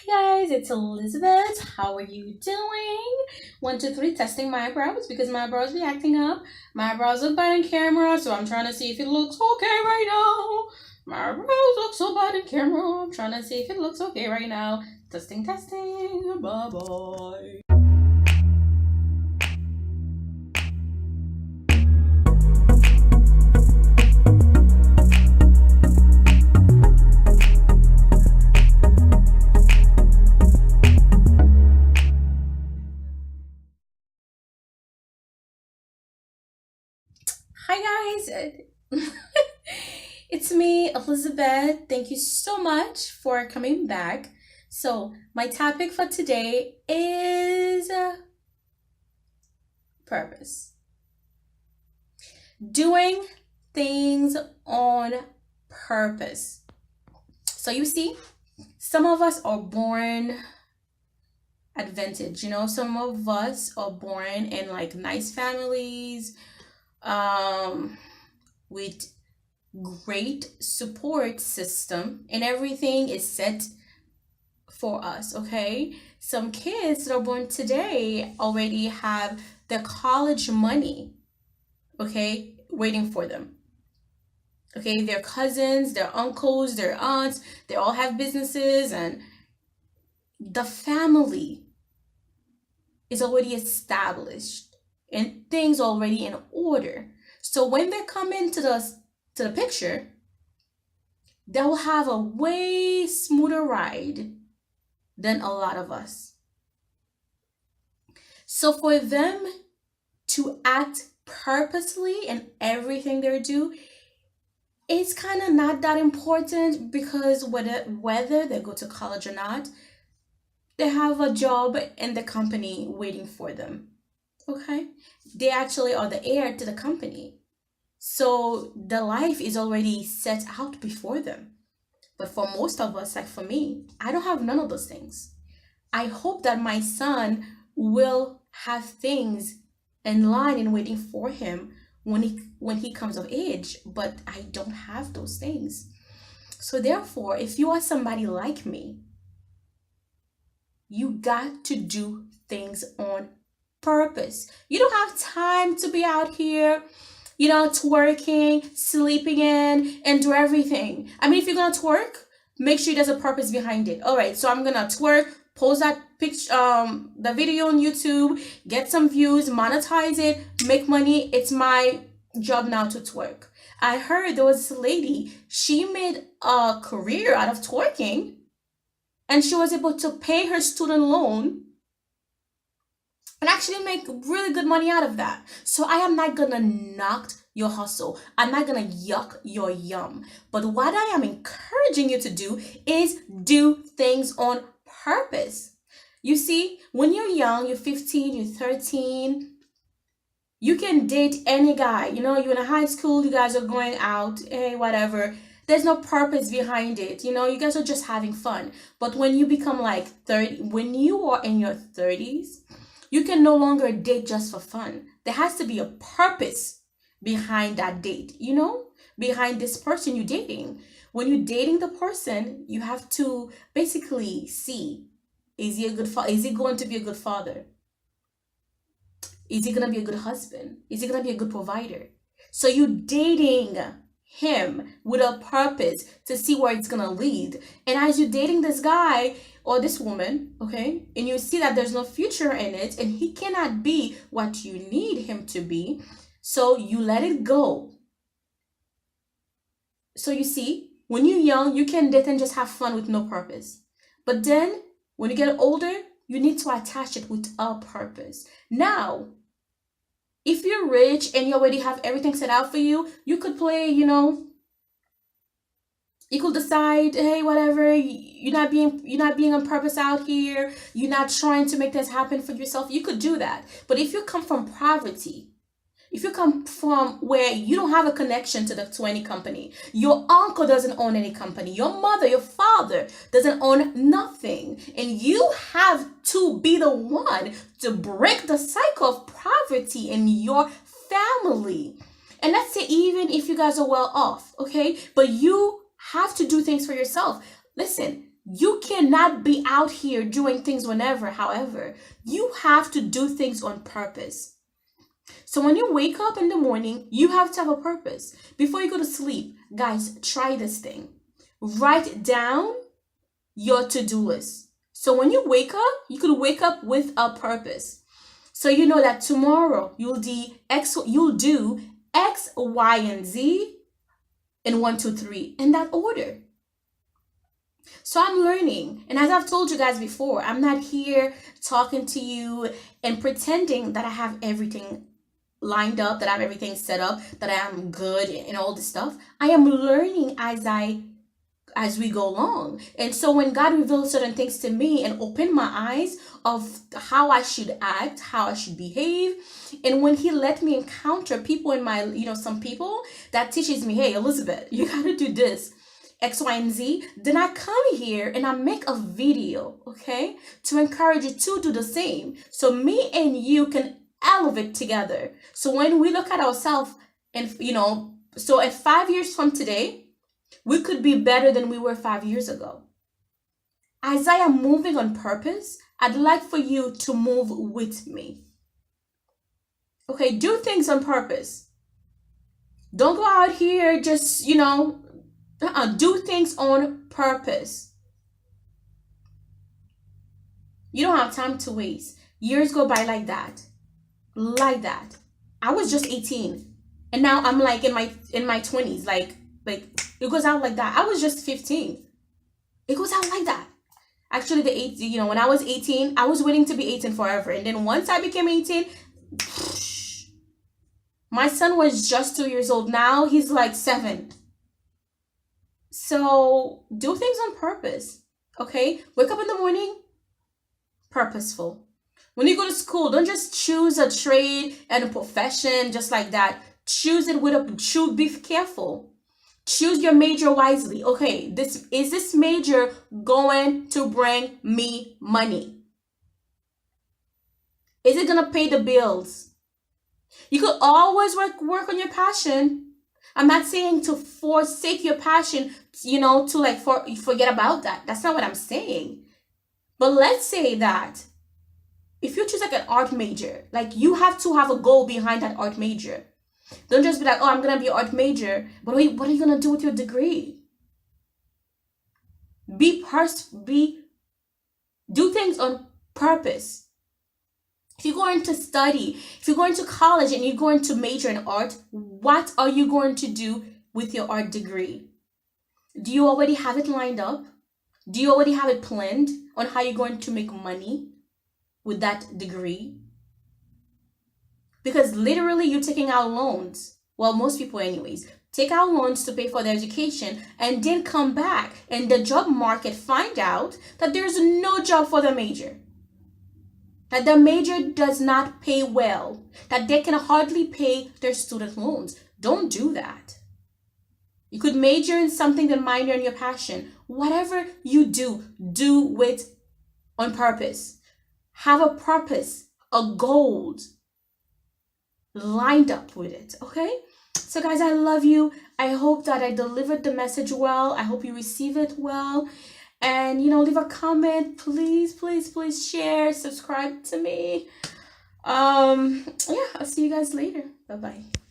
Guys, it's Elizabeth. How are you doing? One, two, three, testing my eyebrows because my eyebrows be acting up. My eyebrows look bad in camera, so I'm trying to see if it looks okay right now. My eyebrows look so bad in camera. I'm trying to see if it looks okay right now. Testing, testing. Bye bye. Hi guys. It's me, Elizabeth. Thank you so much for coming back. So, my topic for today is purpose. Doing things on purpose. So, you see, some of us are born advantage, some of us are born in like nice families, um, with great support system, and everything is set for us. Okay, some kids that are born today already have the college money, okay, waiting for them. Okay, their cousins, their uncles, their aunts, they all have businesses, and the family is already established and things already in order. So when they come into the picture, they'll have a way smoother ride than a lot of us. So for them to act purposely in everything they do, it's kind of not that important because whether they go to college or not, they have a job in the company waiting for them. Okay? They actually are the heir to the company. So the life is already set out before them. But for most of us, like for me, I don't have none of those things. I hope that my son will have things in line and waiting for him when he comes of age, but I don't have those things. So therefore, if you are somebody like me, you got to do things on purpose. You don't have time to be out here, twerking, sleeping in, and do everything. I mean, if you're gonna twerk, make sure there's a purpose behind it. All right, so I'm gonna twerk, post that picture, the video on YouTube, get some views, monetize it, make money. It's my job now to twerk. I heard there was a lady, she made a career out of twerking, and she was able to pay her student loan and actually make really good money out of that. So I am not gonna knock your hustle. I'm not gonna yuck your yum. But what I am encouraging you to do is do things on purpose. You see, when you're young, you're 15, you're 13, you can date any guy. You're in a high school, you guys are going out, hey, whatever. There's no purpose behind it. You guys are just having fun. But when you become like 30, when you are in your 30s, you can no longer date just for fun. There has to be a purpose behind that date, behind this person you're dating. When you're dating the person, you have to basically see, is he a good father? Is he going to be a good father? Is he going to be a good husband? Is he going to be a good provider? So you're dating him with a purpose to see where it's going to lead. And as you're dating this guy or this woman, okay, and you see that there's no future in it and he cannot be what you need him to be, so you let it go. So you see, when you're young, you can date and just have fun with no purpose. But then when you get older, you need to attach it with a purpose. Now, if you're rich and you already have everything set out for you, you could play, you could decide, hey, whatever, you're not being on purpose out here, you're not trying to make this happen for yourself. You could do that. But if you come from poverty, if you come from where you don't have a connection to any company, your uncle doesn't own any company, your mother, your father doesn't own nothing, and you have to be the one to break the cycle of poverty in your family. And let's say even if you guys are well off, okay, but you have to do things for yourself. Listen, You cannot be out here doing things whenever, however. You have to do things on purpose. So when you wake up in the morning, you have to have a purpose. Before you go to sleep, guys, try this thing. Write down your to-do list. So when you wake up, you could wake up with a purpose. So you know that tomorrow you'll do X, Y, and Z in 1, 2, 3 in that order. So I'm learning. And as I've told you guys before, I'm not here talking to you and pretending that I have everything lined up, that I have everything set up, that I am good and all this stuff. I am learning as we go along. And so when God reveals certain things to me and open my eyes of how I should act, how I should behave, and when he let me encounter people in my, some people that teaches me, hey, Elizabeth, you got to do this, X, Y, and Z, then I come here and I make a video, okay, to encourage you to do the same. So me and you can elevate together. So when we look at ourselves and, so at 5 years from today, we could be better than we were 5 years ago. As I am moving on purpose, I'd like for you to move with me. Okay, do things on purpose. Don't go out here just, do things on purpose. You don't have time to waste. Years go by like that. I was just 18 and now I'm like in my 20s, like it goes out like that. I was just 15. It goes out like that. Actually, when I was 18, I was waiting to be 18 forever. And then once I became 18, my son was just 2 years old. Now he's like 7. So do things on purpose. Okay? Wake up in the morning, purposeful. When you go to school, don't just choose a trade and a profession just like that. Choose it be careful. Choose your major wisely. Okay, is this major going to bring me money? Is it gonna pay the bills? You could always work on your passion. I'm not saying to forsake your passion, to forget about that. That's not what I'm saying. But let's say that if you choose like an art major, like you have to have a goal behind that art major. Don't just be like, oh, I'm going to be an art major. But what are you going to do with your degree? Do things on purpose. If you're going to study, if you're going to college and you're going to major in art, what are you going to do with your art degree? Do you already have it lined up? Do you already have it planned on how you're going to make money with that degree? Because literally you're taking out loans. Well, most people anyways. Take out loans to pay for their education and then come back and the job market find out that there's no job for the major. That the major does not pay well. That they can hardly pay their student loans. Don't do that. You could major in something, then minor in your passion. Whatever you do it on purpose. Have a purpose, a goal lined up with it, okay? So guys, I love you. I hope that I delivered the message well. I hope you receive it well. And, leave a comment. Please, please, please share, subscribe to me. Yeah, I'll see you guys later. Bye-bye.